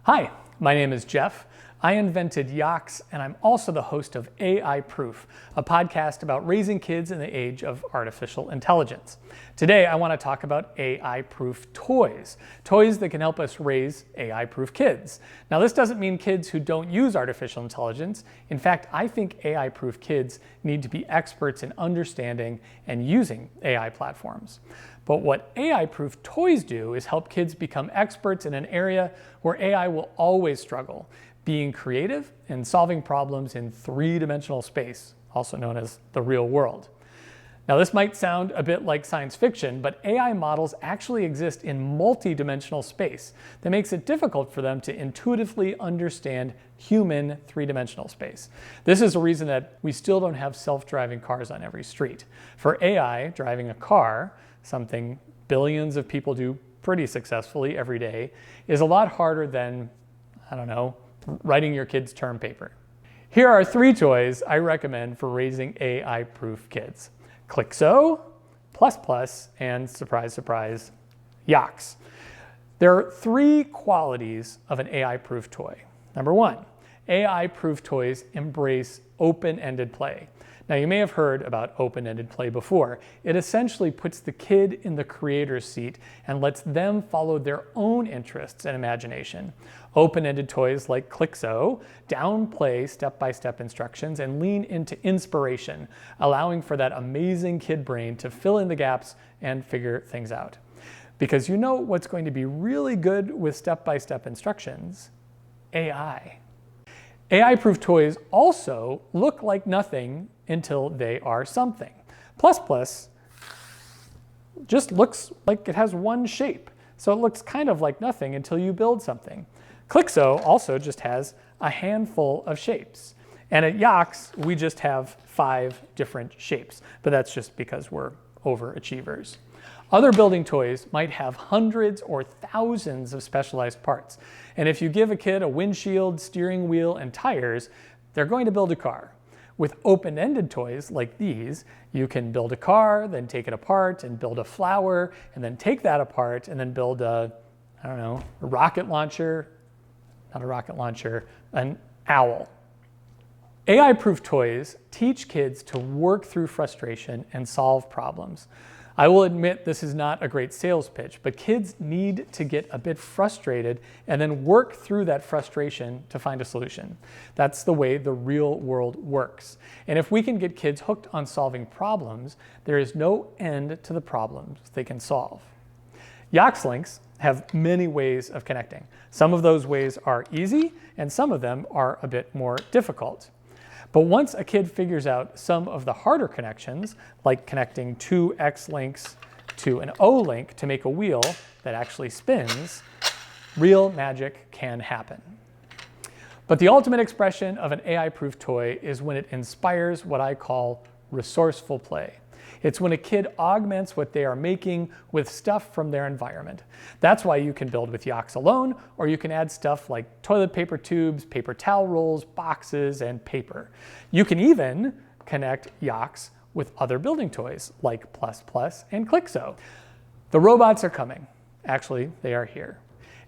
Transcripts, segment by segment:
Hi, my name is Jeff. I invented Yox, and I'm also the host of AI-Proof, a podcast about raising kids in the age of artificial intelligence. Today, I want to talk about AI-proof toys, toys that can help us raise AI-proof kids. Now, this doesn't mean kids who don't use artificial intelligence. In fact, I think AI-proof kids need to be experts in understanding and using AI platforms. But what AI-proof toys do is help kids become experts in an area where AI will always struggle, being creative and solving problems in three-dimensional space, also known as the real world. Now, this might sound a bit like science fiction, but AI models actually exist in multi-dimensional space that makes it difficult for them to intuitively understand human three-dimensional space. This is the reason that we still don't have self-driving cars on every street. For AI, driving a car, something billions of people do pretty successfully every day, is a lot harder than, I don't know, writing your kid's term paper. Here are three toys I recommend for raising AI-proof kids: Clixo, and surprise, surprise, Yox. There are three qualities of an AI-proof toy. Number one, AI-proof toys embrace open-ended play. Now, you may have heard about open-ended play before. It essentially puts the kid in the creator's seat and lets them follow their own interests and imagination. Open-ended toys like Clixo downplay step-by-step instructions and lean into inspiration, allowing for that amazing kid brain to fill in the gaps and figure things out. Because you know what's going to be really good with step-by-step instructions? AI. AI-proof toys also look like nothing until they are something. Just looks like it has one shape, so it looks kind of like nothing until you build something. Clixo also just has a handful of shapes. And at Yox, we just have 5 different shapes, but that's just because we're overachievers. Other building toys might have hundreds or thousands of specialized parts. And if you give a kid a windshield, steering wheel, and tires, they're going to build a car. With open-ended toys like these, you can build a car, then take it apart, and build a flower, and then take that apart, and then build a rocket launcher, not a rocket launcher, an owl. AI-proof toys teach kids to work through frustration and solve problems. I will admit this is not a great sales pitch, but kids need to get a bit frustrated and then work through that frustration to find a solution. That's the way the real world works. And if we can get kids hooked on solving problems, there is no end to the problems they can solve. Yox links have many ways of connecting. Some of those ways are easy, and some of them are a bit more difficult. But once a kid figures out some of the harder connections, like connecting 2 X links to an O link to make a wheel that actually spins, real magic can happen. But the ultimate expression of an AI-proof toy is when it inspires what I call resourceful play. It's when a kid augments what they are making with stuff from their environment. That's why you can build with Yox alone, or you can add stuff like toilet paper tubes, paper towel rolls, boxes, and paper. You can even connect Yox with other building toys like and Clixo. The robots are coming. Actually, they are here.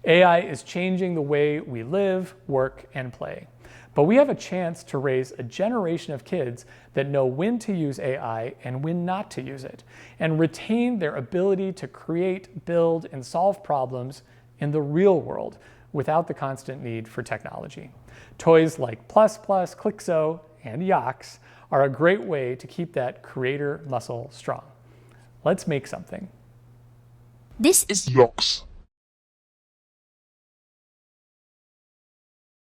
AI is changing the way we live, work, and play. But we have a chance to raise a generation of kids that know when to use AI and when not to use it, and retain their ability to create, build, and solve problems in the real world without the constant need for technology. Toys like Clixo, and Yox are a great way to keep that creator muscle strong. Let's make something. This is Yox.